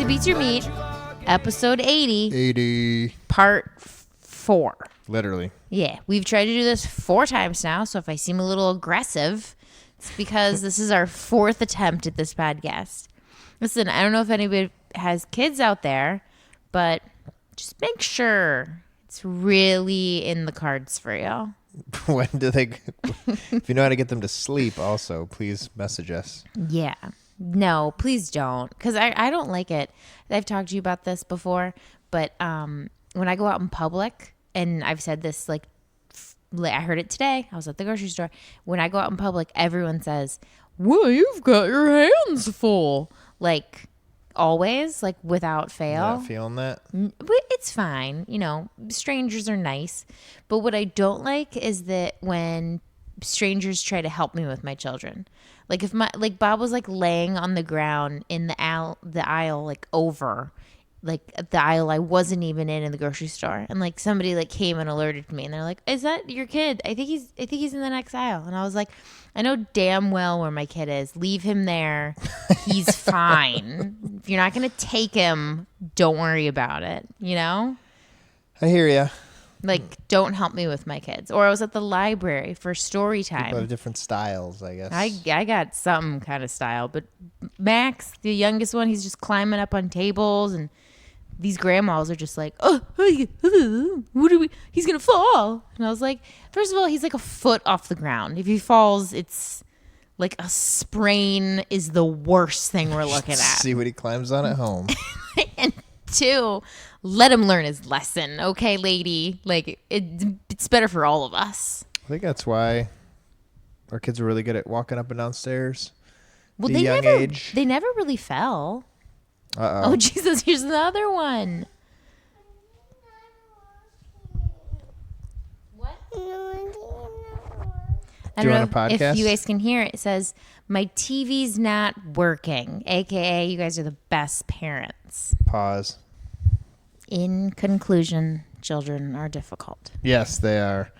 to Beats Your Meat, episode 80. 80. Part 4. Literally. Yeah, we've tried to do this 4 times now, so if I seem a little aggressive, it's because this is our 4th attempt at this podcast. Listen, I don't know if anybody has kids out there, but just make sure it's really in the cards for you. When do they... If you know how to get them to sleep also, please message us. Yeah. No, please don't. Because I don't like it. I've talked to you about this before, but when I go out in public, and I've said this, like, I heard it today. I was at the grocery store. When I go out in public, everyone says, well, you've got your hands full. Like, always, like, without fail. Not feeling that? But it's fine. You know, strangers are nice. But what I don't like is that when strangers try to help me with my children. Like, if Bob was, like, laying on the ground in the aisle, like, over, like, the aisle I wasn't even in the grocery store. And, like, somebody, like, came and alerted me. And they're like, is that your kid? I think he's in the next aisle. And I was like, I know damn well where my kid is. Leave him there. He's fine. If you're not going to take him, don't worry about it, you know? I hear ya. Like, don't help me with my kids. Or I was at the library for story time. People have different styles, I guess. I got some kind of style. But Max, the youngest one, he's just climbing up on tables. And these grandmas are just like, what are we? He's going to fall. And I was like, first of all, he's like a foot off the ground. If he falls, it's like a sprain is the worst thing we're looking at. See what he climbs on at home. And 2, let him learn his lesson, okay, lady? Like, it's better for all of us. I think that's why our kids are really good at walking up and down stairs. Well, at a young age. They never really fell. Uh-oh. Oh, Jesus, here's another one. What? I Do you don't want a know podcast? if you guys can hear it. It says, my TV's not working, a.k.a. you guys are the best parents. Pause. In conclusion, children are difficult. Yes, they are.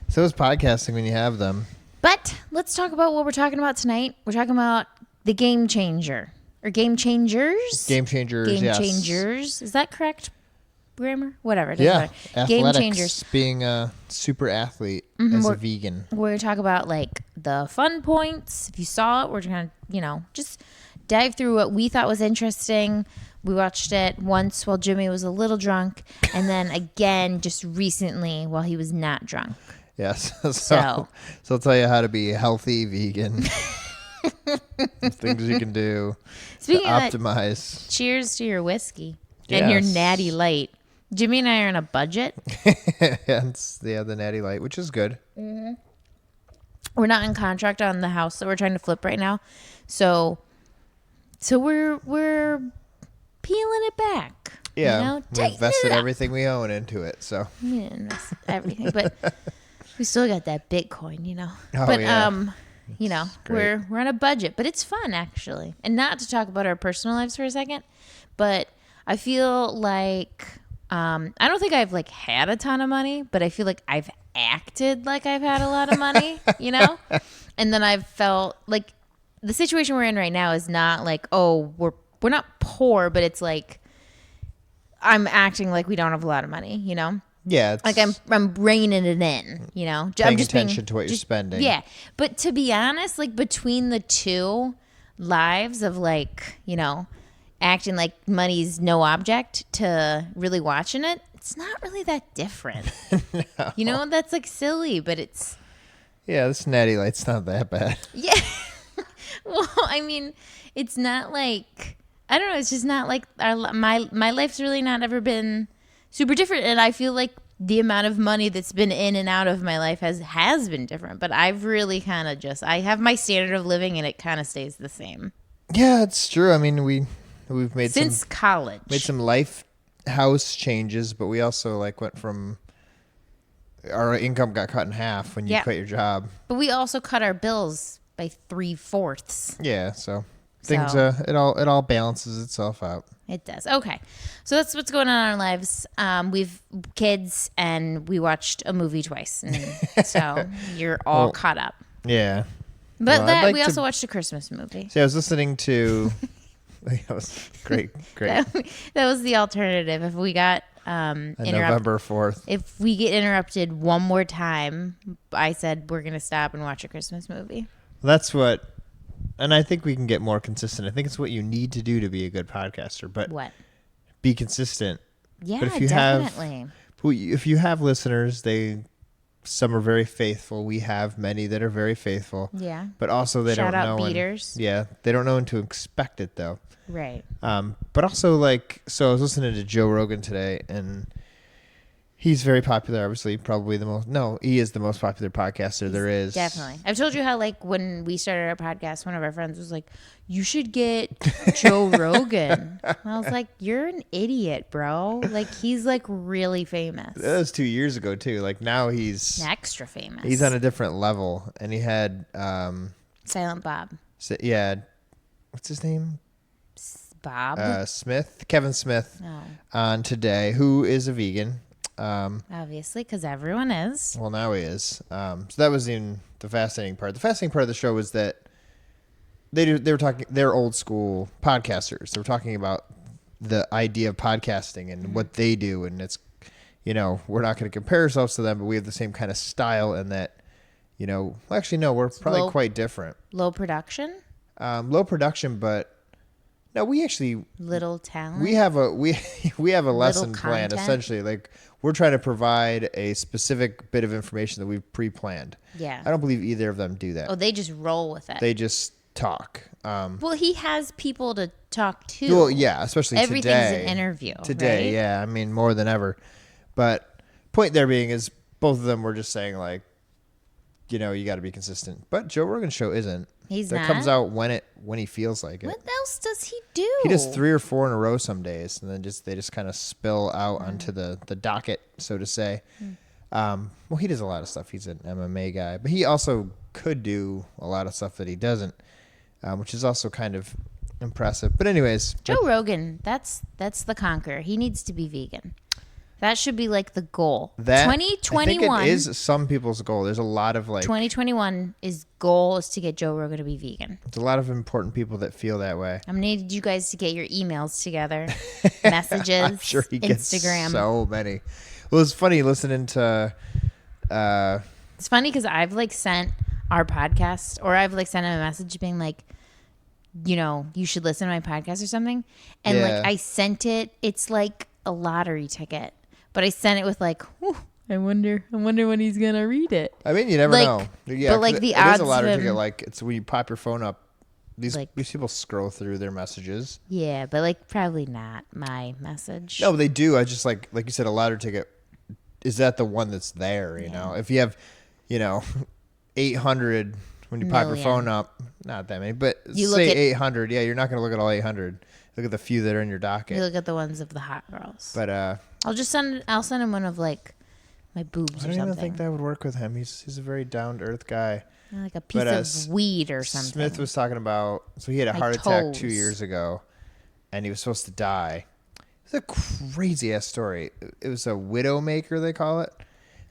So is podcasting when you have them. But let's talk about what we're talking about tonight. We're talking about the game changer. Or game changers. Game changers, Game yes. changers. Is that correct grammar? Whatever. It doesn't Yeah. matter. Game Athletics, changers. being a super athlete as a vegan. We're going to talk about, like, the fun points. If you saw it, we're going to, just dive through what we thought was interesting. We watched it once while Jimmy was a little drunk, and then again just recently while he was not drunk. Yes. So I'll tell you how to be a healthy vegan. Things you can do Speaking to of optimize. that, cheers to your whiskey and your Natty Light. Jimmy and I are on a budget. Hence, the Natty Light, which is good. Mm-hmm. We're not in contract on the house that we're trying to flip right now, so we're peeling it back. Yeah, we invested up. everything we own into it. So We didn't invest everything, but we still got that Bitcoin, you know. Oh, but yeah. you know, great. we're on a budget, but it's fun actually. And not to talk about our personal lives for a second, but I feel like I don't think I've like had a ton of money, but I feel like I've acted like I've had a lot of money, you know? And then I've felt like the situation we're in right now is not like, oh, we're not poor, but it's like I'm acting like we don't have a lot of money, you know? yeah, it's Like I'm reining it in, you know? paying I'm just attention to what you're spending. Yeah. But to be honest, like between the two lives of like, you know, acting like money's no object to really watching it, it's not really that different. No. You know, that's like silly, but it's... Yeah, this Natty Light's not that bad. Yeah. Well, I mean, it's not like... I don't know. It's just not like my life's really not ever been super different. And I feel like the amount of money that's been in and out of my life has been different. But I've really kind of I have my standard of living and it kind of stays the same. Yeah, it's true. I mean, we've made Since college. made some life house changes, but we also like went from our income got cut in half when you quit your job. But we also cut our bills by 3/4. Yeah, so things it all balances itself out. It does. Okay. So that's what's going on in our lives. We've kids and we watched a movie twice. And so you're all caught up. Yeah. But Well, I'd like we to- also watched a Christmas movie. See, I was listening to That was great. That was the alternative. If we got November 4th. If we get interrupted one more time, I said we're going to stop and watch a Christmas movie. That's what, and I think we can get more consistent. I think it's what you need to do to be a good podcaster. But what? Be consistent. Yeah, but definitely. If you have listeners, some are very faithful. We have many that are very faithful. Yeah. But also they Shout don't out know. beaters. They don't know when to expect it though. Right. But also so I was listening to Joe Rogan today, and he's very popular, obviously, probably he is the most popular podcaster there is. Definitely. I've told you how, like, when we started our podcast, one of our friends was like, you should get Joe Rogan. And I was like, you're an idiot, bro. Like, he's, like, really famous. That was 2 years ago, too. Like, now he's extra famous. He's on a different level. And he had... Silent Bob. Yeah. What's his name? Bob? Smith. Kevin Smith on today, who is a vegan. Obviously, because everyone is. Well, now he is. So that was the fascinating part. The fascinating part of the show was that they're old school podcasters. They were talking about the idea of podcasting and what they do, and it's, we're not going to compare ourselves to them, but we have the same kind of style, and that, actually no, we're probably quite different. Low production. Low production, but. No, we actually little talent. We have a lesson plan essentially. Like, we're trying to provide a specific bit of information that we've pre-planned. Yeah. I don't believe either of them do that. Oh, they just roll with it. They just talk. Well, he has people to talk to. Well, yeah, especially everything's today. An interview. Today, right? Yeah. I mean, more than ever. But point there being is both of them were just saying, like, you got to be consistent. But Joe Rogan's show isn't. He's that not. Comes out when he feels like it. What else does he do? He does 3 or 4 in a row some days, and then they just kind of spill out onto the docket, so to say. Well, he does a lot of stuff. He's an MMA guy, but he also could do a lot of stuff that he doesn't, which is also kind of impressive. But anyways, Joe Rogan, that's the conqueror. He needs to be vegan. That should be like the goal. 2021. I think it is some people's goal. There's a lot of 2021 goal is to get Joe Rogan to be vegan. There's a lot of important people that feel that way. I'm gonna need you guys to get your emails together, messages. I'm sure he gets Instagram. So many. Well, it's funny listening to. It's funny because I've sent our podcast, or I've sent him a message being like, you should listen to my podcast or something, and I sent it. It's like a lottery ticket. But I sent it with I wonder when he's gonna read it. I mean, you never know. Yeah, but the odds it is a lottery ticket. It's when you pop your phone up. These people scroll through their messages. Yeah, but probably not my message. No, they do. I just like you said, a lottery ticket. Is that the one that's there? You know, if you have, 800 when you pop your phone up, not that many, but you say 800. Yeah, you're not gonna look at all 800. Look at the few that are in your docket. You look at the ones of the hot girls. But I'll send him one of my boobs or something. I don't even think that would work with him. He's a very down to earth guy. Like a piece of weed or something. Smith was talking about, so he had a heart attack 2 years ago, and he was supposed to die. It's a crazy ass story. It was a widowmaker, they call it.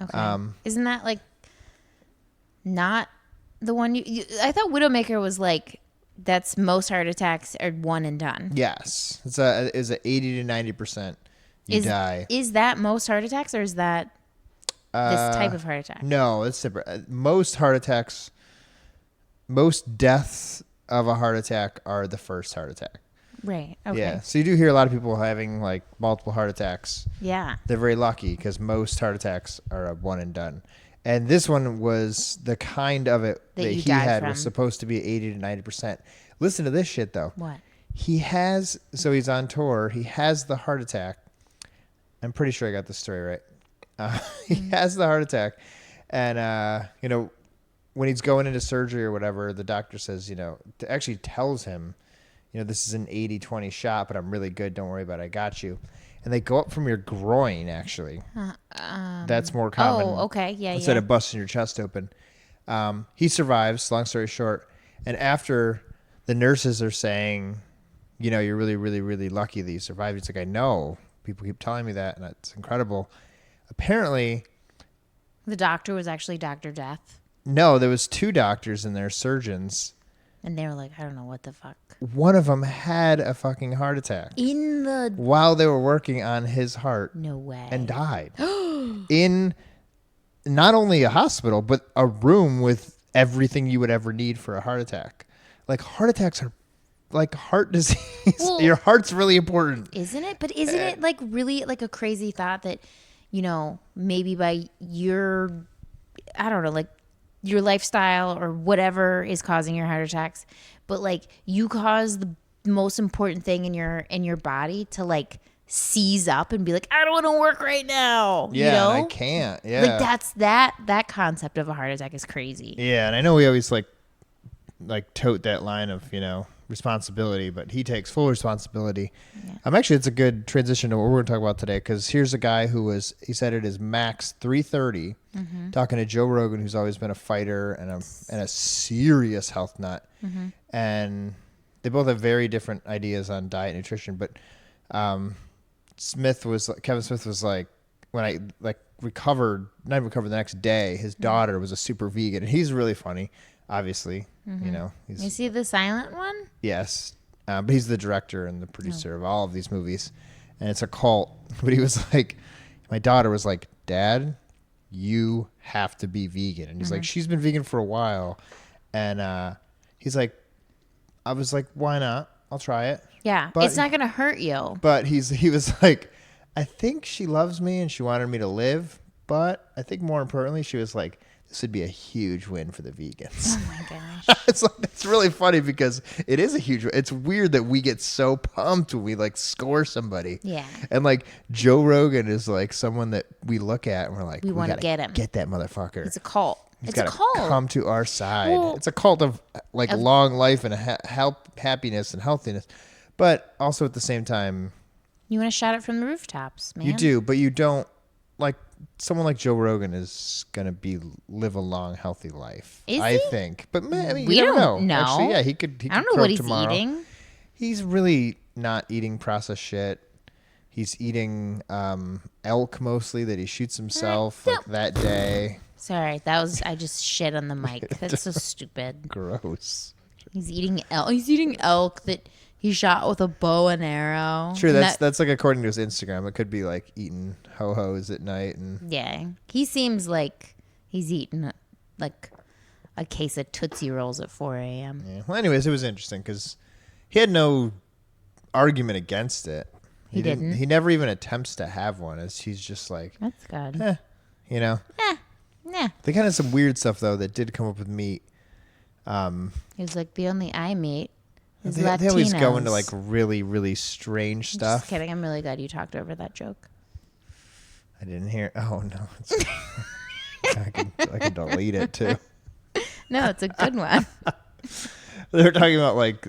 Okay. Isn't that not the one I thought widowmaker was that's most heart attacks are one and done. Yes. It's a 80 to 90% die. Is that most heart attacks, or is that this type of heart attack? No, it's separate. Most deaths of a heart attack are the first heart attack. Right. Okay. Yeah. So you do hear a lot of people having multiple heart attacks. Yeah. They're very lucky because most heart attacks are a one and done. And this one was the kind of it that he had was supposed to be 80 to 90%. Listen to this shit though. What? He's on tour. He has the heart attack. I'm pretty sure I got the story right. He has the heart attack. And, when he's going into surgery or whatever, the doctor says, actually tells him, this is an 80-20 shot, but I'm really good. Don't worry about it. I got you. And they go up from your groin, actually. That's more common. Oh, okay. Yeah, instead of busting your chest open. He survives, long story short. And after the nurses are saying, you're really, really, really lucky that you survived. It's I know. People keep telling me that, and it's incredible. Apparently... The doctor was actually Dr. Death. No, there was 2 doctors and their surgeons. And they were like, I don't know what the fuck. One of them had a fucking heart attack In the... while they were working on his heart No way. and died in not only a hospital, but a room with everything you would ever need for a heart attack. Like, heart attacks are like heart disease. Well, your heart's really important. Isn't it? But isn't it like really like a crazy thought that, you know, maybe by your, I don't know, like your lifestyle or whatever is causing your heart attacks, but like you cause the most important thing in your body to like seize up and be like, I don't want to work right now. Yeah, you know? and I can't. Yeah. Like that concept of a heart attack is crazy. Yeah, and I know we always like tote that line of, you know, responsibility, but he takes full responsibility. Yeah. Actually, it's a good transition to what we're going to talk about today, because here's a guy he said it is max 330, talking to Joe Rogan, who's always been a fighter and a serious health nut. And they both have very different ideas on diet and nutrition, but Kevin Smith was like, when I not recovered the next day, his daughter was a super vegan, and he's really funny. Obviously, you know. Is he the silent one? Yes. But he's the director and the producer of all of these movies. And it's a cult. But he was like, my daughter was like, Dad, you have to be vegan. And he's like, she's been vegan for a while. And he's like, I was like, why not? I'll try it. Yeah. But it's not going to hurt you. But he was like, I think she loves me and she wanted me to live. But I think more importantly, she was like, this would be a huge win for the vegans. Oh my gosh. It's really funny because it is a huge win. It's weird that we get so pumped when we like score somebody. Yeah. And like Joe Rogan is like someone that we look at and we're like, we want to get him. Get that motherfucker. It's a cult. He's it's a cult. Come to our side. Well, it's a cult of like long life and happiness and healthiness. But also at the same time, you want to shout it from the rooftops, man. You do, but you don't. Like someone like Joe Rogan is gonna live a long, healthy life. I think, but I mean, we you never don't know. Actually, yeah, he could. I don't know what he's tomorrow. eating. He's really not eating processed shit. He's eating elk mostly that he shoots himself like that day. Sorry, I just shit on the mic. That's so stupid. Gross. He's eating elk. He's eating elk that he shot with a bow and arrow. Sure, that's like according to his Instagram. It could be like eating ho-hos at night and yeah. He seems like he's eating like a case of Tootsie Rolls at 4 a.m. Yeah. Well, anyways, it was interesting because he had no argument against it. He didn't. He never even attempts to have one. He's just like, that's good. You know. Yeah. They kind of some weird stuff though that did come up with meat. He was like, the only I meat is they Latinos. always go into like really, really strange stuff. Just kidding. I'm really glad you talked over that joke. I didn't hear. Oh no, I can delete it too. No, it's a good one. They were talking about like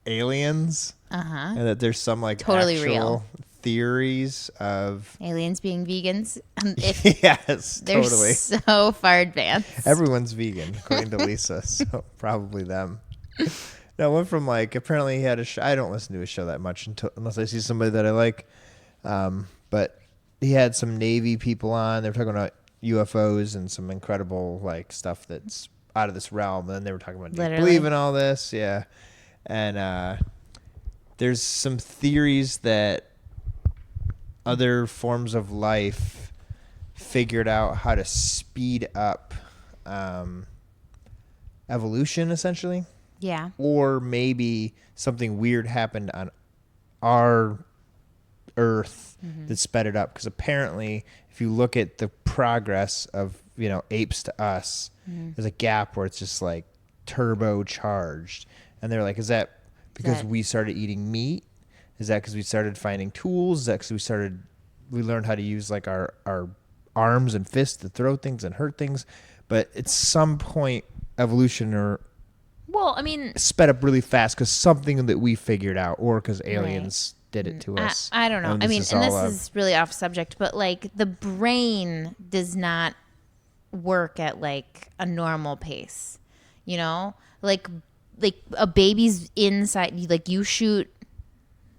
aliens, and that there's some like totally actual real theories of aliens being vegans. Yes, they're totally. So far advanced. Everyone's vegan, according to Lisa, so probably them. No, it went from like apparently he had a show. I don't listen to his show that much unless I see somebody that I like. But he had some Navy people on. They were talking about UFOs and some incredible like stuff that's out of this realm. And then they were talking about do you believe in all this, yeah. And there's some theories that other forms of life figured out how to speed up evolution, essentially. Yeah. Or maybe something weird happened on our Earth that sped it up. Because apparently, if you look at the progress of apes to us, there's a gap where it's just like turbocharged. And they're like, is that because we started eating meat? Is that because we started finding tools? Is that because we learned how to use like our arms and fists to throw things and hurt things? But at some point, evolution sped up really fast because something that we figured out, or because aliens did it to us. I don't know. This is really off subject, but like the brain does not work at like a normal pace. Like a baby's inside. Like you shoot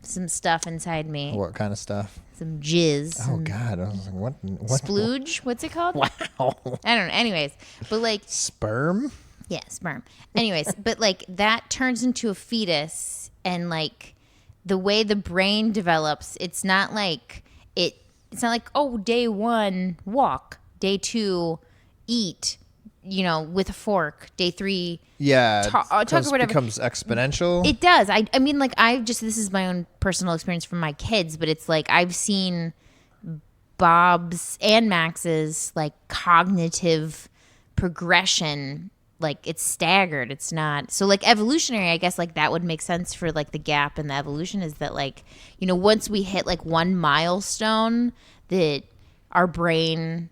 some stuff inside me. What kind of stuff? Some jizz. Oh God! I was like, what? Splooge? What's it called? Wow. I don't know. Anyways, but like sperm. Yeah, sperm. Anyways, but like that turns into a fetus, and like the way the brain develops, it's not like, oh, day 1 walk, day 2 eat, with a fork, day 3 Yeah, talk or whatever. becomes exponential. It does. I mean, like, this is my own personal experience from my kids, but it's like I've seen Bob's and Max's like cognitive progression, like it's staggered. It's not so like evolutionary. I guess like that would make sense for like the gap in the evolution is that like once we hit like one milestone that our brain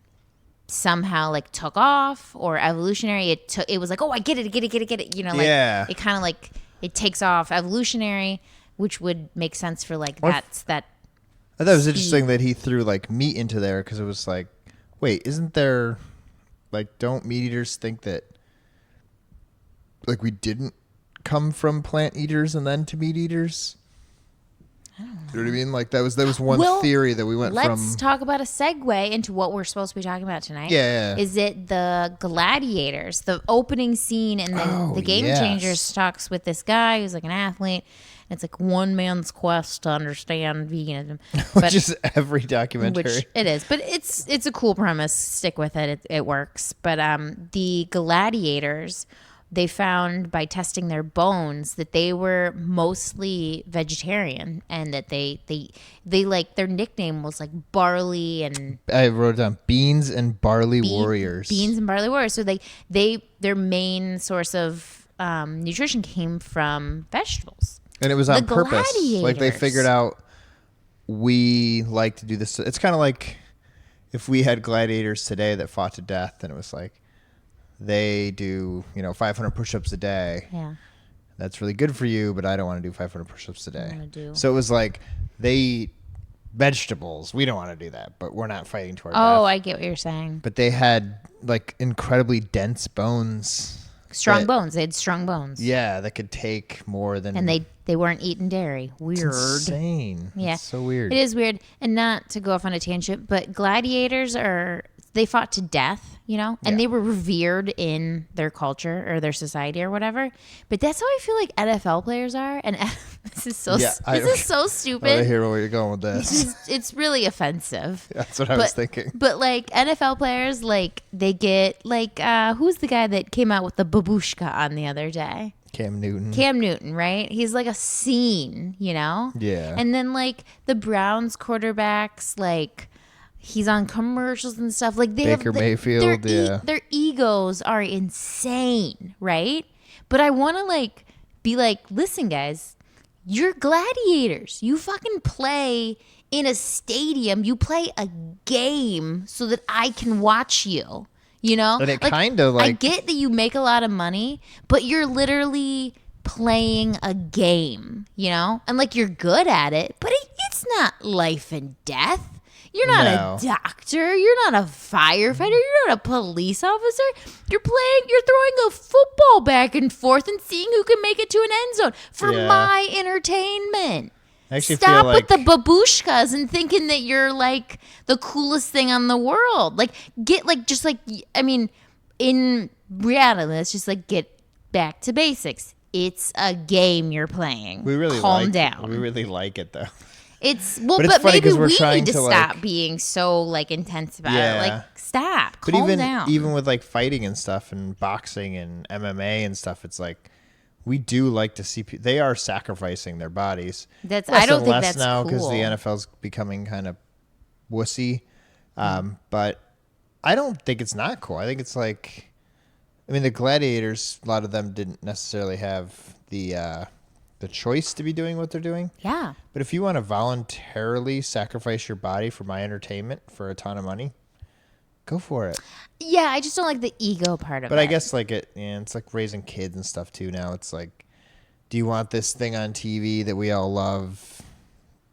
somehow like took off, or evolutionary it was like, oh, I get it, like Yeah. it kind of like it takes off evolutionary, which would make sense for like that. I thought it was interesting that he threw like meat into there because it was like, wait, isn't there like, don't meat eaters think that like we didn't come from plant eaters and then to meat eaters? I don't know. You know what I mean? Like that was one theory that we went from. Let's talk about a segue into what we're supposed to be talking about tonight. Yeah. Is it the Gladiators, the opening scene, and then the Game Changers talks with this guy who's like an athlete. It's like one man's quest to understand veganism, Which is every documentary. Which it is, but it's a cool premise. Stick with it; it works. But the Gladiators, they found by testing their bones that they were mostly vegetarian, and that they like their nickname was like barley and I wrote down beans and barley warriors. Beans and barley warriors. So their main source of nutrition came from vegetables. And it was on purpose. Gladiators. Like they figured out we like to do this. It's kind of like if we had gladiators today that fought to death, and it was like they do, 500 push-ups a day. Yeah. That's really good for you, but I don't want to do 500 push-ups a day. I wanna do- So it was like they eat vegetables. We don't want to do that, but we're not fighting to our death. Oh, I get what you're saying. But they had like incredibly dense bones. Strong bones. They had strong bones. Yeah, that could take more than. And they weren't eating dairy. Weird. It's insane. Yeah. It's so weird. It is weird. And not to go off on a tangent, but gladiators they fought to death, and they were revered in their culture or their society or whatever. But that's how I feel like NFL players are. And this is so stupid. I hear where you're going with this. It's really offensive. That's what I was thinking. But like NFL players, like they get like who's the guy that came out with the babushka on the other day? Cam Newton, right? He's like a scene, Yeah. And then like the Browns quarterbacks, like he's on commercials and stuff. Like Baker Mayfield, their egos are insane, right? But I want to like be like, listen, guys, you're gladiators. You fucking play in a stadium. You play a game so that I can watch you. And it kind of like I get that you make a lot of money, but you're literally playing a game, and like you're good at it, but it's not life and death. You're not a doctor. You're not a firefighter. You're not a police officer. You're throwing a football back and forth and seeing who can make it to an end zone for my entertainment. Stop with the babushkas and thinking that you're like the coolest thing on the world. Like in reality, let's just like get back to basics. It's a game you're playing. Calm down. We really like it though. But maybe we need to stop being so like intense about it. Like stop. Calm down. Even with like fighting and stuff and boxing and MMA and stuff, it's like we do like to see they are sacrificing their bodies. I don't think that's now because cool. the NFL's becoming kind of wussy. But I don't think it's not cool. I think it's like, the gladiators. A lot of them didn't necessarily have the choice to be doing what they're doing. Yeah. But if you want to voluntarily sacrifice your body for my entertainment for a ton of money, go for it. Yeah, I just don't like the ego part of it. But I guess like it's like raising kids and stuff too now. It's like, do you want this thing on TV that we all love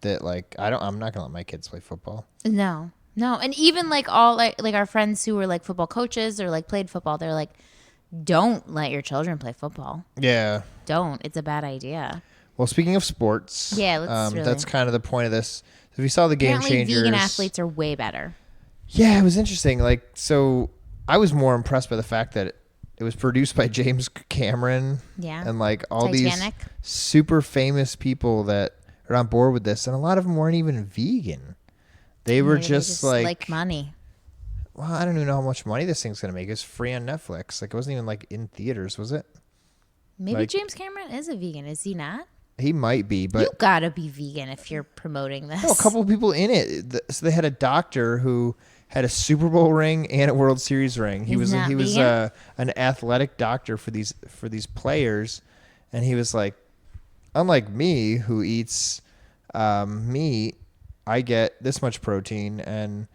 that like I'm not going to let my kids play football. No. And even like all like our friends who were like football coaches or like played football, they're like, don't let your children play football. Yeah. Don't. It's a bad idea. Well, speaking of sports, that's kind of the point of this. If you saw the Game Changers, vegan athletes are way better. Yeah, it was interesting. Like, so I was more impressed by the fact that It was produced by James Cameron. Yeah. And like all Titanic. these super famous people that are on board with this, and a lot of them weren't even vegan. They were Maybe they just like money. well, I don't even know how much money this thing's gonna make. It's free on Netflix. Like it wasn't even like in theaters, was it? Maybe like, James Cameron is a vegan. Is he not? He might be, but You gotta be vegan if you're promoting this. no, a couple of people in it. So they had a doctor who had a Super Bowl ring and a World Series ring. He was an athletic doctor for these players, and he was like, unlike me who eats meat, I get this much protein, and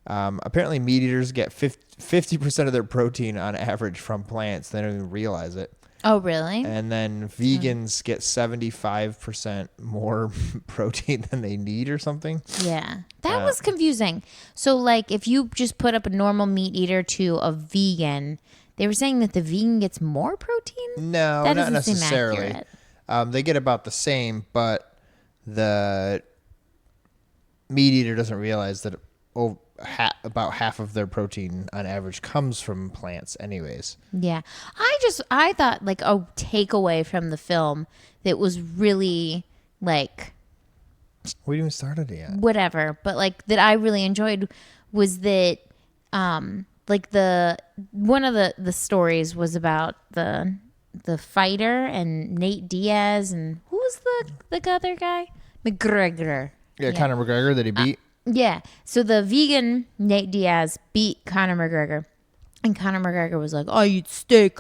apparently meat eaters get 50% of their protein on average from plants. They don't even realize it. Oh, really? And then vegans get 75% more protein than they need or something. Yeah. That was confusing. So, like, if you just put up a normal meat eater to a vegan, they were saying that the vegan gets more protein? No, that not doesn't seem necessarily. accurate. They get about the same, but the meat eater doesn't realize that about half of their protein on average comes from plants anyways. Yeah. I thought, like, a takeaway from the film that was really, like, We haven't even started it yet. whatever, but, like, that I really enjoyed was that, like, one of the stories was about the fighter and Nate Diaz, and who was the other guy? McGregor. Yeah, Conor McGregor that he beat. Yeah. So the vegan Nate Diaz beat Conor McGregor. And Conor McGregor was like, I eat steak,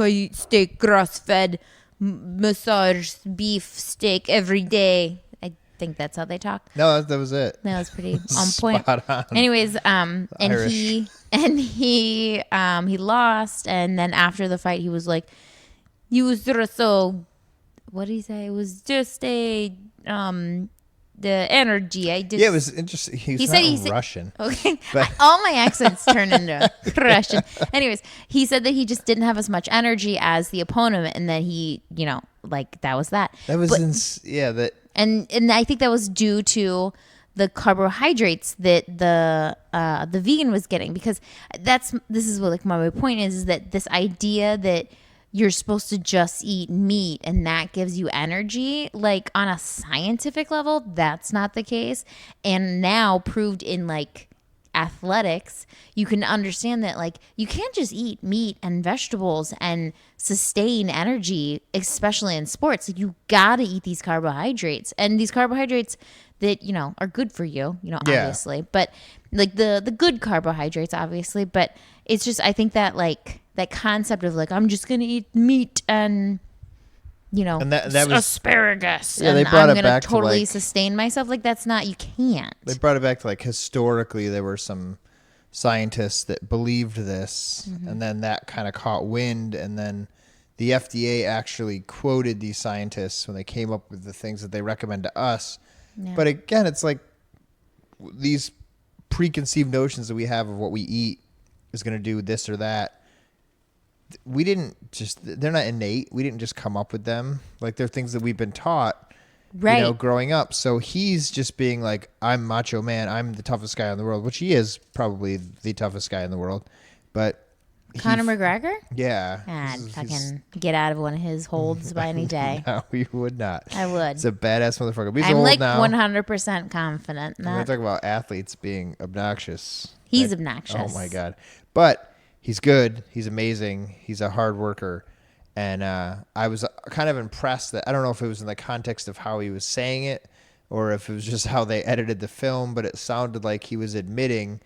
grass-fed, massage beef steak every day. I think that's how they talk. No, that was it. That was pretty on point. Spot on. Anyways, Irish. he lost, and then after the fight, he was like, "You was so, what did he say? It was just the energy. I just Yeah, it was interesting. He said Russian. Okay, But- all my accents turn into Russian. Anyways, he said that he just didn't have as much energy as the opponent, and that he, like that was that. That was that. And I think that was due to the carbohydrates that the vegan was getting, because this is what, like, my point is that this idea that you're supposed to just eat meat and that gives you energy, like, on a scientific level, that's not the case. And now proved in, like, athletics, you can understand that, like, you can't just eat meat and vegetables and sustain energy, especially in sports. Like, you gotta eat these carbohydrates, and these carbohydrates that are good for you, obviously, but, like, the good carbohydrates, obviously. But it's just, I think that, like, that concept of, like, I'm just gonna eat meat and and that was asparagus, yeah, and they brought I'm it gonna back to, totally like, sustain myself. Like, that's not, you can't. They brought it back to, like, historically there were some scientists that believed this, and then that kind of caught wind, and then the FDA actually quoted these scientists when they came up with the things that they recommend to us. Yeah. But again, it's like these preconceived notions that we have of what we eat is going to do this or that. They're not innate. We didn't just come up with them. Like, they're things that we've been taught, Right. growing up. So he's just being like, I'm macho man. I'm the toughest guy in the world, which he is probably the toughest guy in the world. But Conor McGregor? yeah. I'd fucking get out of one of his holds by any day. No, we would not. I would. It's a badass motherfucker. But he's I'm old like now. 100% confident. We're going to talk about athletes being obnoxious. He's obnoxious. Oh my God. But he's good. He's amazing. He's a hard worker. And I was kind of impressed that, I don't know if it was in the context of how he was saying it or if it was just how they edited the film, but it sounded like he was admitting,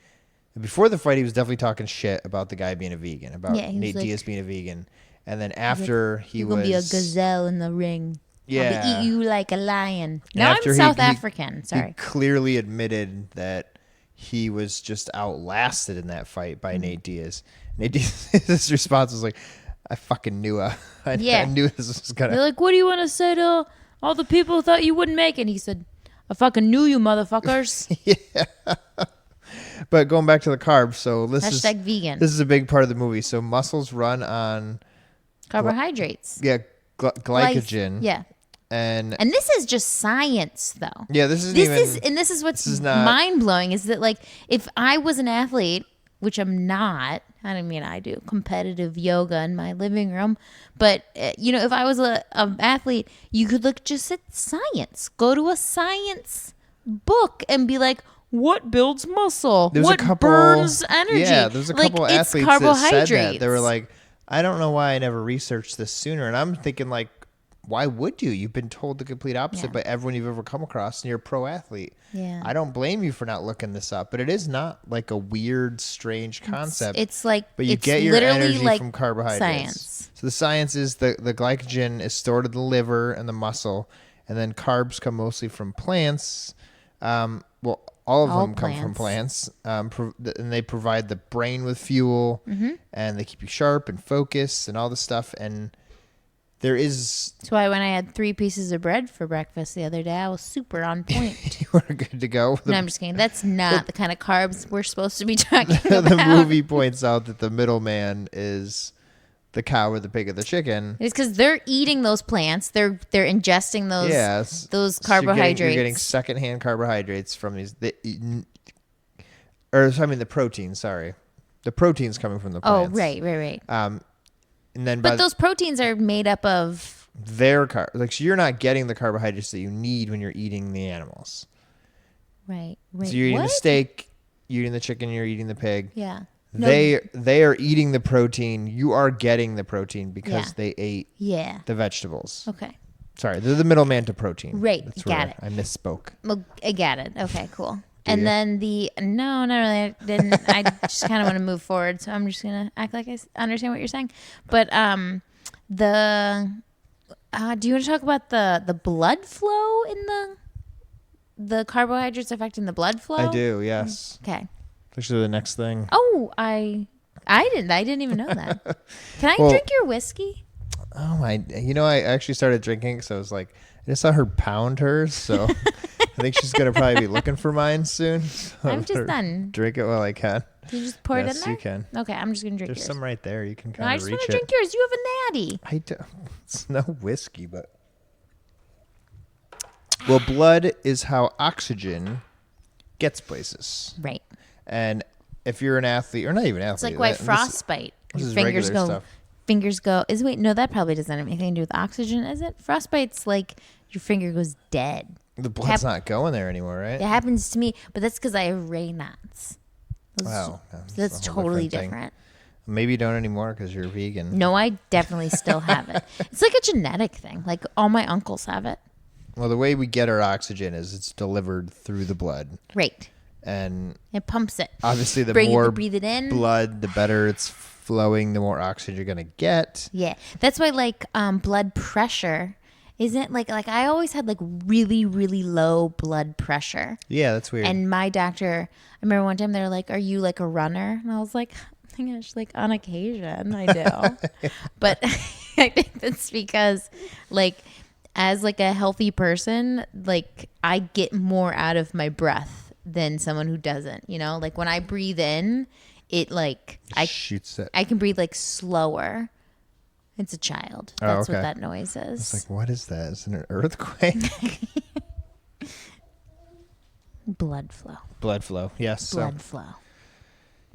before the fight, he was definitely talking shit about the guy being a vegan, about Nate Diaz being a vegan. And then after You're going to be a gazelle in the ring. Yeah. I'll eat you like a lion. And Now I'm after South he African. Sorry. He clearly admitted that he was just outlasted in that fight by Nate Diaz. Nate Diaz's response was like, I fucking knew I knew this was gonna. They're like, what do you want to say to all the people who thought you wouldn't make it? And he said, I fucking knew you, motherfuckers. But going back to the carbs, so this is vegan. This is a big part of the movie. So muscles run on Carbohydrates. Glycogen. Yeah. And this is just science, though. Yeah, this is what's mind blowing is that, like, if I was an athlete, which I'm not, I mean, I do competitive yoga in my living room, but if I was a athlete, you could look just at science. Go to a science book and be like, what builds muscle? There's What a couple, burns energy? Yeah, there's a couple like, it's athletes that said that. carbohydrates. They were like, I don't know why I never researched this sooner. And I'm thinking, like, why would you? You've been told the complete opposite by everyone you've ever come across, and you're a pro athlete. Yeah. I don't blame you for not looking this up, but it is not like a weird, strange concept. It's like, but you it's get your literally energy like from carbohydrates. science. So the science is the glycogen is stored in the liver and the muscle, and then carbs come mostly from plants. Well, all of them come from plants, and they provide the brain with fuel, and they keep you sharp and focused and all this stuff. And there is... That's why when I had 3 pieces of bread for breakfast the other day, I was super on point. You were good to go. No, I'm just kidding. That's not the kind of carbs we're supposed to be talking about. The movie points out that the middleman is the cow or the pig or the chicken. It's because they're eating those plants. They're ingesting those carbohydrates. You're getting secondhand carbohydrates from these... the protein, sorry. The protein's coming from the plants. Oh, right. And then but those proteins are made up of their so you're not getting the carbohydrates that you need when you're eating the animals. Right. So you're eating the steak, you're eating the chicken, you're eating the pig. Yeah. They are eating the protein. You are getting the protein because they ate the vegetables. Okay. Sorry, they're the middleman to protein. Right. Got it. I misspoke. Well, I got it. Okay, cool. And then no, not really. I didn't. I just kind of want to move forward, so I'm just gonna act like I understand what you're saying. But do you want to talk about the blood flow in the carbohydrates affecting the blood flow? I do. Yes. Okay. Actually, the next thing. Oh, I didn't even know that. Can I drink your whiskey? Oh my! I actually started drinking, so I was like, I just saw her pound hers, so. I think she's going to probably be looking for mine soon. So I'm just done. Drink it while I can. Can you just pour it in there? Yes, you can. Okay, I'm just going to drink yours. There's some right there. You can kind of reach it. I just want to drink yours. You have a natty. I do. It's no whiskey, but... Well, blood is how oxygen gets places. Right. And if you're an athlete, or not even an athlete... It's like why frostbite. This Your is fingers go... Wait, no, that probably doesn't have anything to do with oxygen, is it? Frostbite's like your finger goes dead. The blood's not going there anymore, right? It happens to me, but that's because I have Raynaud's. Wow. That's totally different. Maybe you don't anymore because you're vegan. No, I definitely still have it. It's like a genetic thing. Like all my uncles have it. Well, the way we get our oxygen is it's delivered through the blood. Right. And it pumps it. Obviously, the more breathe it in. Blood, the better it's flowing, the more oxygen you're going to get. Yeah. That's why like blood pressure isn't like I always had like really, really low blood pressure. Yeah, that's weird. And my doctor, I remember one time they were like, "Are you like a runner?" And I was like, "Oh my gosh, like on occasion I do." But I think that's because like as like a healthy person, like I get more out of my breath than someone who doesn't, Like when I breathe in, it like shoots it. I can breathe like slower. It's a child. That's what that noise is. It's like, what is that? Is it an earthquake? Blood flow. Blood flow. Yes. Blood flow.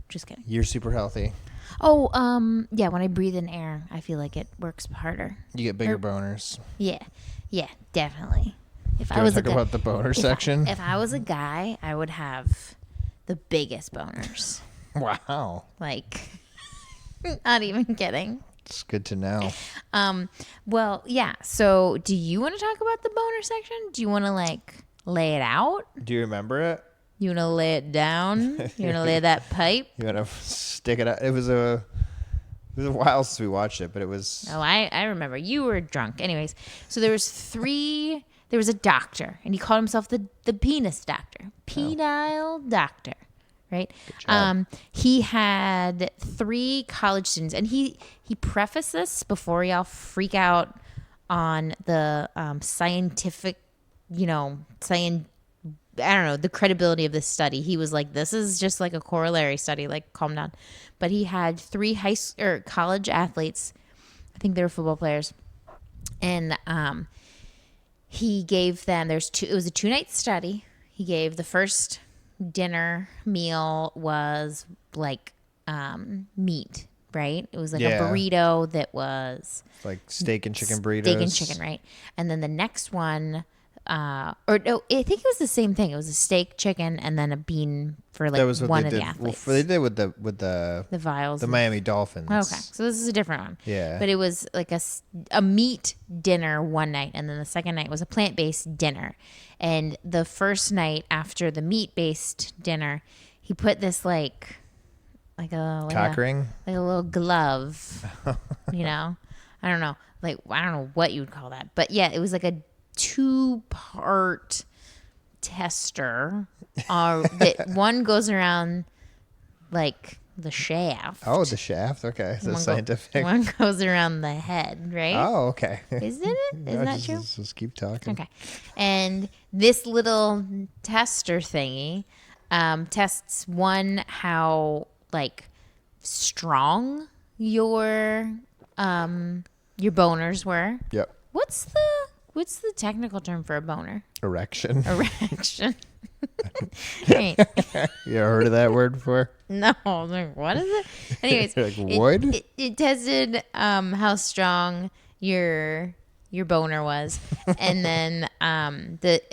Just kidding. You're super healthy. Oh, yeah. When I breathe in air, I feel like it works harder. You get bigger boners. Yeah, definitely. If I was talk about the boner section. If I was a guy, I would have the biggest boners. Wow. Like, not even kidding. It's good to know. Well, yeah. So, do you want to talk about the boner section? Do you want to like lay it out? Do you remember it? You want to lay it down? You want to lay that pipe? You want to stick it out? It was a while since we watched it, but it was. Oh, I remember. You were drunk. Anyways, so there was a doctor, and he called himself the penis doctor, penile doctor. Right. He had 3 college students, and he prefaced this before y'all freak out on the scientific, I don't know, the credibility of this study. He was like, this is just like a corollary study, like calm down. But he had 3 college athletes. I think they were football players. And he gave them, it was a 2-night study. He gave the first dinner meal was like meat, right? It was like a Yeah. burrito that was Like steak and chicken burritos. steak and chicken, right? And then the next one, or no, I think it was the same thing. It was a steak, chicken, and then a bean for like That was what one they of did. the athletes. Well, they did with The vials. the Miami Dolphins. Okay, so this is a different one. Yeah. But it was like a meat dinner one night, and then the second night was a plant-based dinner. And the first night after the meat-based dinner, he put this like Cock ring? like a little glove, you know? I don't know. Like, I don't know what you would call that. But yeah, it was like a 2-part tester that one goes around like the shaft. Oh, the shaft. Okay, so scientific. One goes around the head, right? Oh, okay. Isn't it? Isn't that true? Just keep talking. Okay. And this little tester thingy tests one, how like strong your boners were. Yep. What's the technical term for a boner? Erection. Erection. Right. You ever heard of that word before? No, I was like, what is it? Anyways, Like wood? it tested how strong your boner was, and then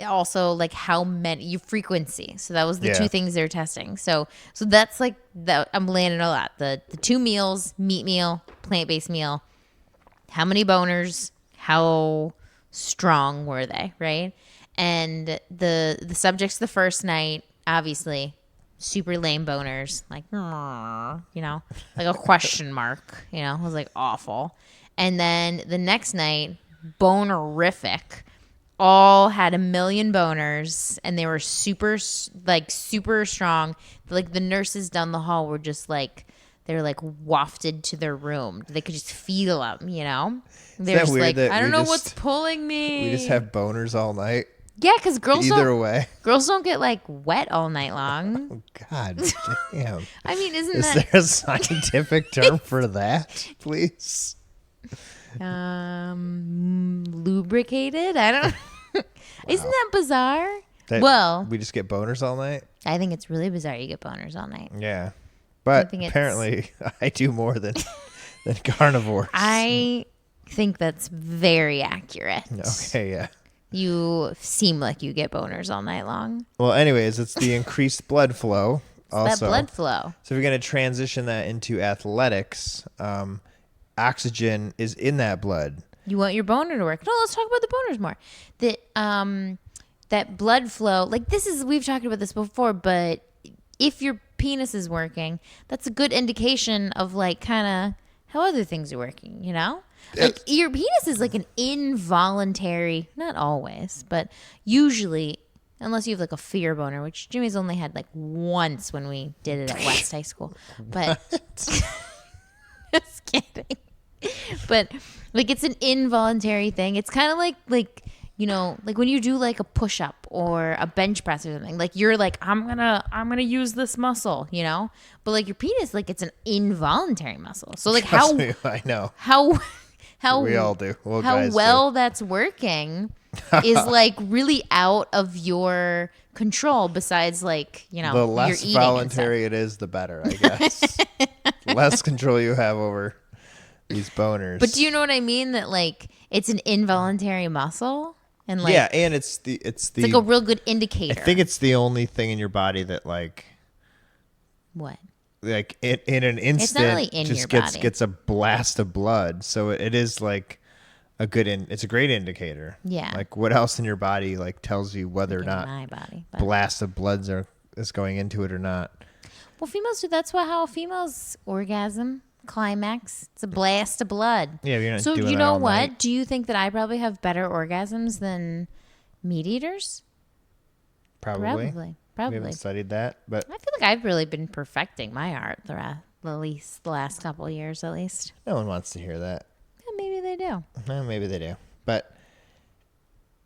also like how many your frequency. So that was the two things they were testing. So that's like that. I'm landing a lot. The 2 meals: meat meal, plant-based meal. How many boners? How strong were they? Right. And the subjects the first night, obviously, super lame boners, like, you know, like a question mark, you know, it was like awful. And then the next night, bonerific, all had 1 million boners, and they were super strong. Like the nurses down the hall were just like, they were like wafted to their room. They could just feel them, you know? They're just like, I don't know what's pulling me. We just have boners all night. Yeah, because girls Either don't get like wet all night long. Oh, God damn. I mean, Is there a scientific term for that, please? Lubricated? I don't. Isn't that bizarre? We just get boners all night. I think it's really bizarre. You get boners all night. Yeah, but apparently I do more than carnivores. I think that's very accurate. Okay, yeah. You seem like you get boners all night long. Well, anyways, it's the increased blood flow. Also, that blood flow. So if you're going to transition that into athletics, oxygen is in that blood. You want your boner to work. No, let's talk about the boners more. That blood flow, like we've talked about this before, but if your penis is working, that's a good indication of like kind of how other things are working, you know? Like your penis is like an involuntary, not always, but usually, unless you have like a fear boner, which Jimmy's only had like once when we did it at West High School. But just kidding. But like it's an involuntary thing. It's kind of like you know, like when you do like a push up or a bench press or something, like you're like, I'm gonna use this muscle, you know? But like your penis, like it's an involuntary muscle. So like Trust me, I know. How we all do. Well, how guys well do. that's working is like really out of your control. Besides, like, you know, the less your voluntary it is, the better, I guess. Less control you have over these boners. But do you know what I mean? That like it's an involuntary muscle, and like and it's like a real good indicator. I think it's the only thing in your body that like what. Like in an instant, really in just your gets a blast of blood. So it is like it's a great indicator. Yeah. Like what else in your body like tells you whether or not my body, blast of blood is going into it or not. Well, females do. That's how females orgasm, climax. It's a blast of blood. Yeah, you're not so doing you that know all what? night. Do you think that I probably have better orgasms than meat eaters? Probably. We haven't studied that, but I feel like I've really been perfecting my art the last couple of years, at least. no one wants to hear that. Yeah, maybe they do. Well, maybe they do. But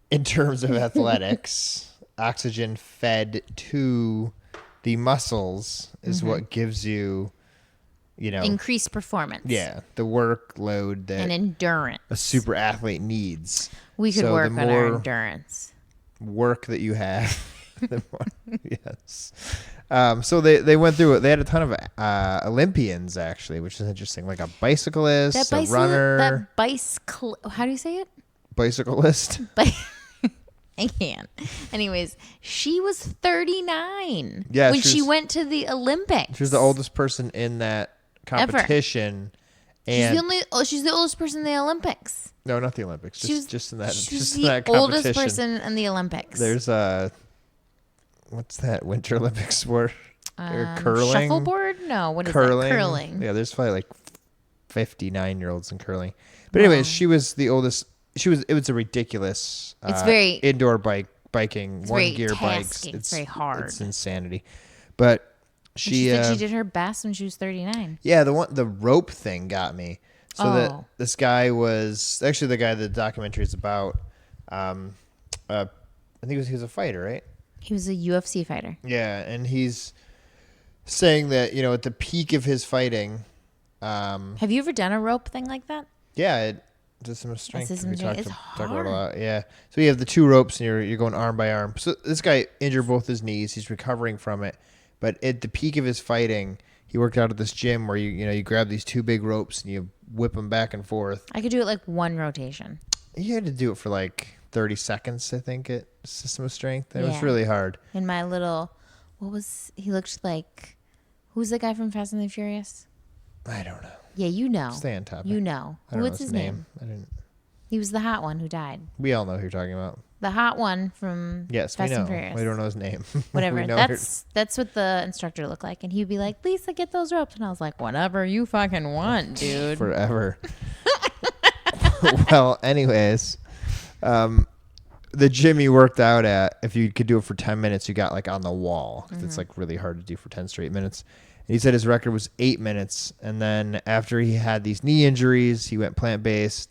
in terms of athletics, oxygen fed to the muscles is what gives you, increased performance. Yeah, the workload that and endurance a super athlete needs. We could work on our endurance. Work that you have Yes. So they went through it. They had a ton of Olympians actually, which is interesting. Like a bicyclist, a runner, that bicycle. How do you say it? bicyclist. But I can't. Anyways, she was 39 Yeah, when she went to the Olympics. She was the oldest person in that competition. And she's the oldest person in the Olympics. no, not the Olympics. Just in that. She's Just the in that oldest competition. person in the Olympics. There's what's that Winter Olympics sport? Or curling. Shuffleboard? No, what is curling. that? Curling. Yeah, there's probably like 59-year-olds in curling. But anyways, she was the oldest. It was a ridiculous. It's very indoor biking, one gear bikes. It's very hard. It's insanity. But she said she did her best when she was 39. Yeah, the rope thing got me. So that this guy was actually the guy the documentary is about. I think he was a fighter, right? He was a UFC fighter. Yeah, and he's saying that at the peak of his fighting. Have you ever done a rope thing like that? Yeah, system of strength. It's Talk about a lot. Yeah. So you have the two ropes and you're going arm by arm. So this guy injured both his knees. He's recovering from it. But at the peak of his fighting, he worked out at this gym where you grab these two big ropes and you whip them back and forth. I could do it like one rotation. You had to do it for like 30 seconds, I think, at System of Strength. It was really hard. In my little, he looked like, who's the guy from Fast and the Furious? I don't know. Yeah, you know. Stay on topic. You know. What's his name? I didn't. He was the hot one who died. We all know who you're talking about. The hot one from Fast and Furious. We don't know his name. Whatever. That's what the instructor looked like. And he'd be like, Lisa, get those ropes. And I was like, whatever you fucking want, dude. Forever. Well, anyways, the gym you worked out at, if you could do it for 10 minutes, you got like on the wall. Mm-hmm. It's like really hard to do for 10 straight minutes. And he said his record was 8 minutes. And then after he had these knee injuries, he went plant-based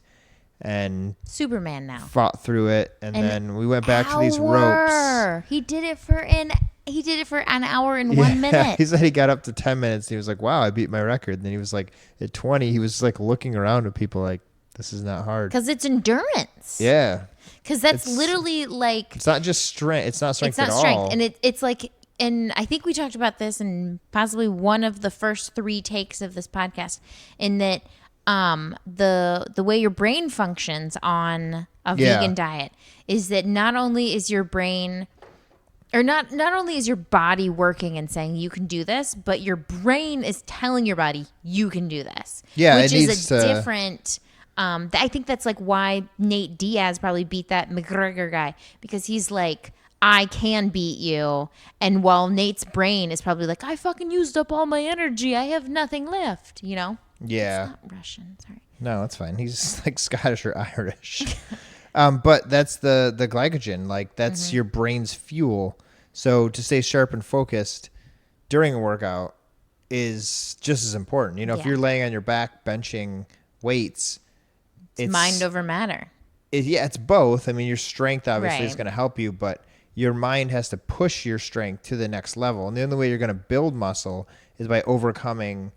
and Superman now fought through it. And then we went back to these ropes. He did it for an hour and 1 minute. He said he got up to 10 minutes. He was like, wow, I beat my record. And then he was like, at 20, he was like looking around at people like, this is not hard. Because it's endurance. Yeah. Because that's literally like... It's not just strength. It's not strength at all. It's not strength. And it's like... And I think we talked about this in possibly one of the first 3 takes of this podcast, in that the way your brain functions on a vegan diet is that not only is your brain... Or not only is your body working and saying you can do this, but your brain is telling your body you can do this. Yeah, which is a different... I think that's like why Nate Diaz probably beat that McGregor guy, because he's like, I can beat you. And while Nate's brain is probably like, I fucking used up all my energy. I have nothing left, Yeah. It's not Russian, sorry. No, that's fine. He's like Scottish or Irish. But that's the glycogen. Like that's your brain's fuel. So to stay sharp and focused during a workout is just as important. If you're laying on your back benching weights, it's mind over matter. It's both. I mean, your strength obviously is going to help you, but your mind has to push your strength to the next level. And the only way you're going to build muscle is by overcoming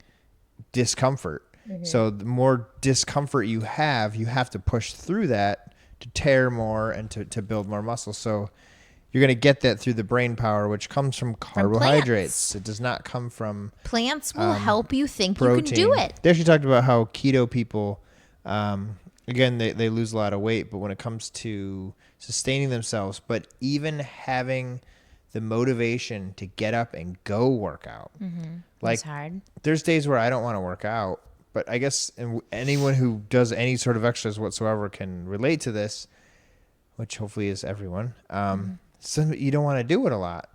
discomfort. Mm-hmm. So the more discomfort you have to push through that to tear more and to build more muscle. So you're going to get that through the brain power, which comes from carbohydrates. It does not come from... Plants will help you think protein. You can do it. They actually talked about how keto people... again, they lose a lot of weight, but when it comes to sustaining themselves, but even having the motivation to get up and go work out. Mm-hmm. Like, it's hard. There's days where I don't want to work out, but I guess anyone who does any sort of exercise whatsoever can relate to this, which hopefully is everyone. So you don't want to do it a lot,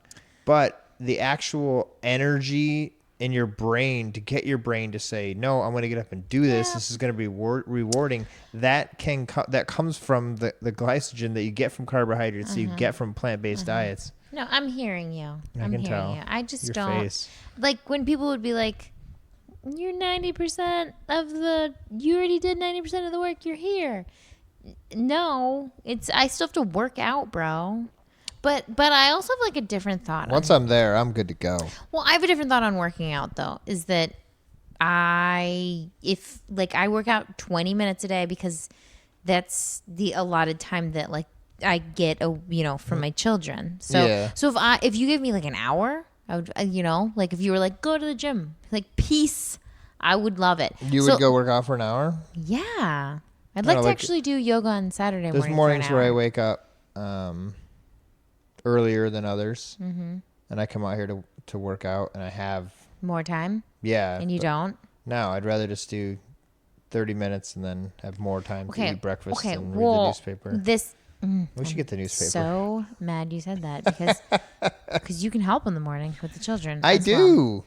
but the actual energy in your brain to get your brain to say, no, I'm going to get up and do this. Yeah. This is going to be rewarding. That comes from the glycogen that you get from carbohydrates, that you get from plant-based diets. No, I'm hearing you. I'm hearing you. I just your don't face. Like when people would be like, you're 90% you already did 90% of the work. You're here. No, I still have to work out, bro. But I also have like a different thought. Once I'm there, I'm good to go. Well, I have a different thought on working out though, is that I work out 20 minutes a day because that's the allotted time that like I get from my children. So Yeah. so if you give me like an hour, I would like if you were like go to the gym, like peace, I would love it. You would go work out for an hour? Yeah. I'd I like don't to know, actually do yoga on Saturday There's morning mornings for an where I hour. wake up earlier than others, and I come out here to work out, and I have More time, and you don't. No, I'd rather just do 30 minutes and then have more time to eat breakfast and read the newspaper. We should get the newspaper. So mad you said that because you can help in the morning with the children. I do. Well.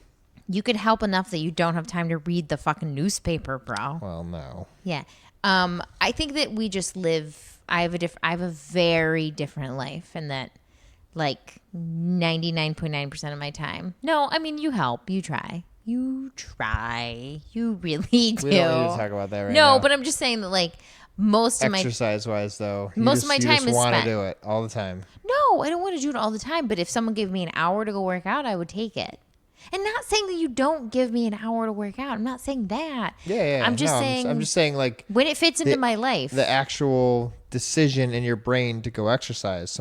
You could help enough that you don't have time to read the fucking newspaper, bro. Well, no. Yeah. I think that we just live. I have a very different life, and that like 99.9% of my time. No, I mean you help. You try. You really do. We don't need to talk about that right now. No, but I'm just saying that like most of my exercise-wise, though, most of my time is want to spent. do it all the time. No, I don't want to do it all the time. But if someone gave me an hour to go work out, I would take it. And not saying that you don't give me an hour to work out. I'm not saying that. Yeah. I'm just saying. I'm just saying, like when it fits into my life, the actual decision in your brain to go exercise.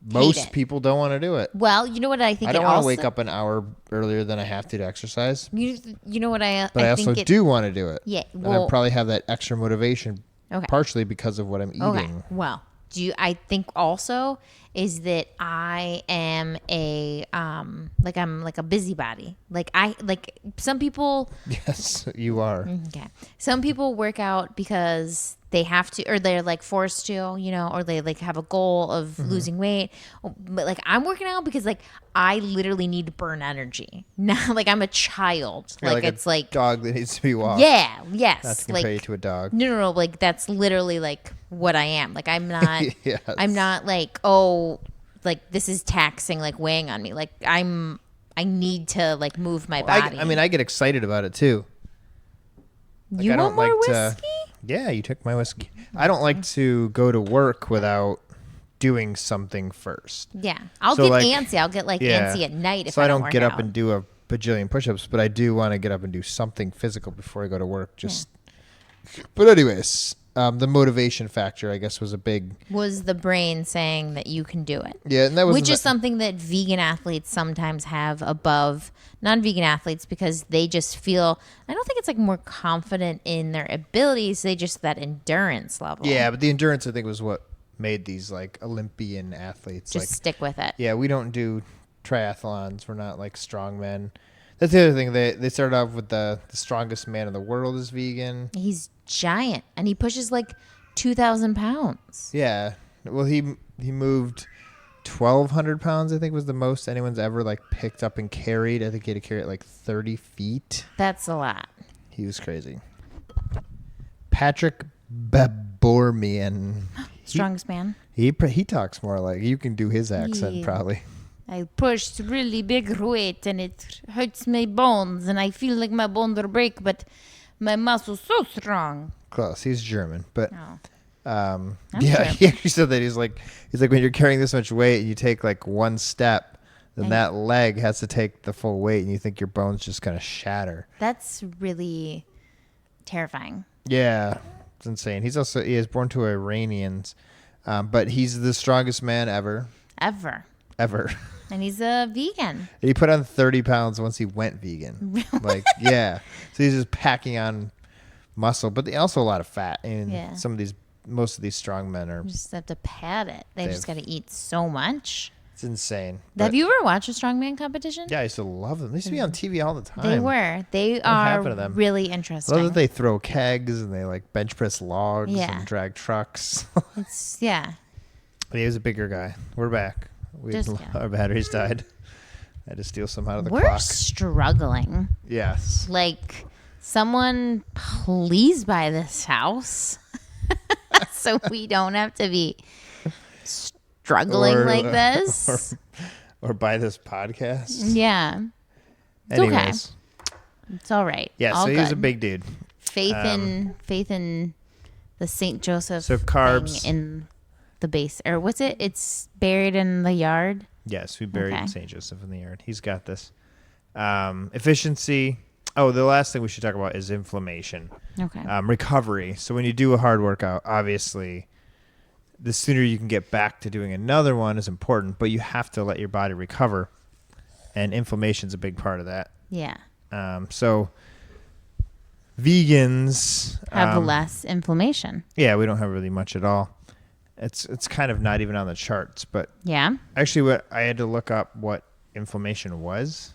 Most people don't want to do it. Well, you know what I think. I don't want to wake up an hour earlier than I have to exercise. You know what But I also do want to do it. Yeah. Well, and I probably have that extra motivation. Okay. Partially because of what I'm eating. Okay. Well, I think also is that I am I'm like a busybody. Like some people. Yes, you are. Okay. Some people work out because they have to, or they're like forced to, or they like have a goal of losing weight. But like I'm working out because like I literally need to burn energy. Not like I'm a child. You're like it's like dog that needs to be walked. Yeah. Yes. Not to compare you to a dog. No. Like that's literally like what I am. Like I'm not. Yes. I'm not like like this is taxing, like weighing on me. Like I need to like move my body. I get excited about it too. Like, you I want don't more like whiskey? Yeah, you took my whiskey. I don't like to go to work without doing something first. Yeah, I'll So, get like, antsy. I'll get like antsy at night if I don't work get up out. and do a bajillion push-ups, but I do want to get up and do something physical before I go to work. But anyways, the motivation factor, I guess, was the brain saying that you can do it. Yeah, and that was which is something that vegan athletes sometimes have above non-vegan athletes because they just feel. I don't think it's like more confident in their abilities. They just that endurance level. Yeah, but the endurance I think was what made these like Olympian athletes. Just stick with it. Yeah, we don't do triathlons. We're not like strongmen. That's the other thing. They started off with the strongest man in the world is vegan. He's giant, and he pushes like 2,000 pounds. Yeah. Well, he moved 1,200 pounds. I think was the most anyone's ever like picked up and carried. I think he had to carry it like 30 feet. That's a lot. He was crazy. Patrick Babormian. Strongest man. He talks more like you can do his accent probably. I pushed really big weight and it hurts my bones and I feel like my bones will break, but my muscle's so strong. Close. He's German, but I'm yeah, sure. he actually said that he's like when you're carrying this much weight and you take like one step, then that leg has to take the full weight, and you think your bones just gonna shatter. That's really terrifying. Yeah, it's insane. He is born to Iranians, but he's the strongest man ever. Ever. And he's a vegan. And he put on 30 pounds once he went vegan. Like, yeah. So he's just packing on muscle, but also a lot of fat. And most of these strong men are. You just have to pad it. They just got to eat so much. It's insane. Have you ever watched a strongman competition? Yeah, I used to love them. They used to be on TV all the time. They were. They are really interesting. I love that they throw kegs and they like bench press logs and drag trucks. He was a bigger guy. We're back. Our batteries died. I had to steal some out of the clock. We're struggling. Yes. Like, someone please buy this house so we don't have to be struggling like this. Or buy this podcast. Yeah. It's Anyways. okay. It's all right. Yeah, all so good. he's a big dude. Faith in the St. Joseph so carbs thing in the base, or what's it? It's buried in the yard. Yes, we buried St. Joseph in the yard. He's got this. Efficiency. Oh, the last thing we should talk about is inflammation. Okay. Recovery. So when you do a hard workout, obviously the sooner you can get back to doing another one is important, but you have to let your body recover. And inflammation's a big part of that. Yeah. So vegans have less inflammation. Yeah, we don't have really much at all. It's kind of not even on the charts, but yeah. Actually, what I had to look up what inflammation was.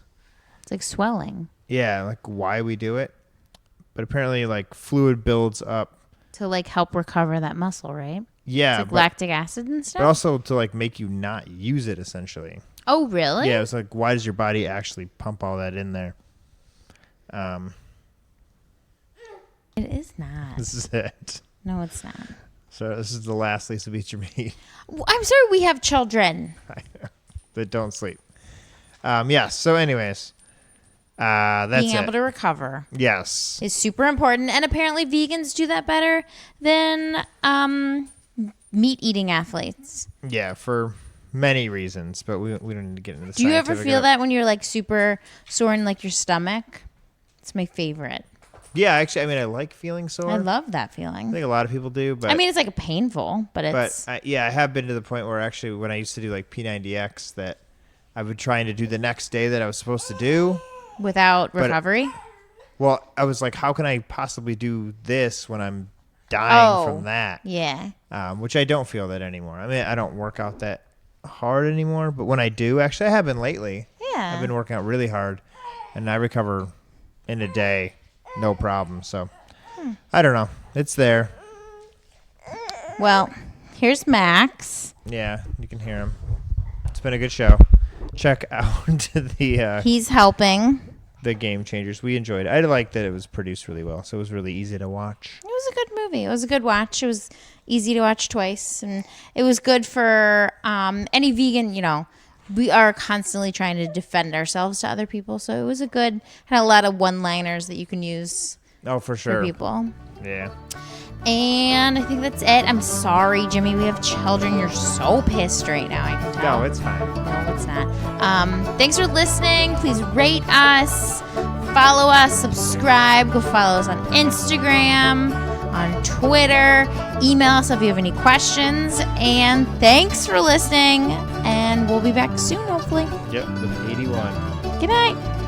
It's like swelling. Yeah, like why we do it. But apparently, like fluid builds up to like help recover that muscle, right? Yeah, it's like lactic acid and stuff. But also to like make you not use it, essentially. Oh, really? Yeah, it's like why does your body actually pump all that in there? It is not. This is it. No, it's not. So this is the last Lisa Beats Your Meat. I'm sorry we have children. That don't sleep. Yeah, so anyways. That's being able to recover. Yes. Is super important. And apparently vegans do that better than meat-eating athletes. Yeah, for many reasons, but we don't need to get into the Do you ever feel that when you're like super sore in like your stomach? It's my favorite. Yeah, actually, I mean, I like feeling sore. I love that feeling. I think a lot of people do, but I mean, it's like a painful, but it's. But I have been to the point where actually, when I used to do like P90X, that I would try to do the next day that I was supposed to do without recovery. Well, I was like, how can I possibly do this when I'm dying from that? Yeah. Which I don't feel that anymore. I mean, I don't work out that hard anymore, but when I do, actually, I have been lately. Yeah. I've been working out really hard, and I recover in a day. No problem. So, I don't know. It's there. Well, here's Max. Yeah, you can hear him. It's been a good show. Check out the... He's helping. The Game Changers. We enjoyed it. I liked that it was produced really well, so it was really easy to watch. It was a good movie. It was a good watch. It was easy to watch twice, and it was good for any vegan, you know. We are constantly trying to defend ourselves to other people, so it was a good, had a lot of one-liners that you can use. Oh, for sure. For people. Yeah. And I think that's it. I'm sorry, Jimmy. We have children. You're so pissed right now. I can tell. No, it's fine. No, it's not. Thanks for listening. Please rate us, follow us, subscribe. Go follow us on Instagram, on Twitter. Email us if you have any questions. And thanks for listening. And we'll be back soon, hopefully. Yep, with 81. Good night.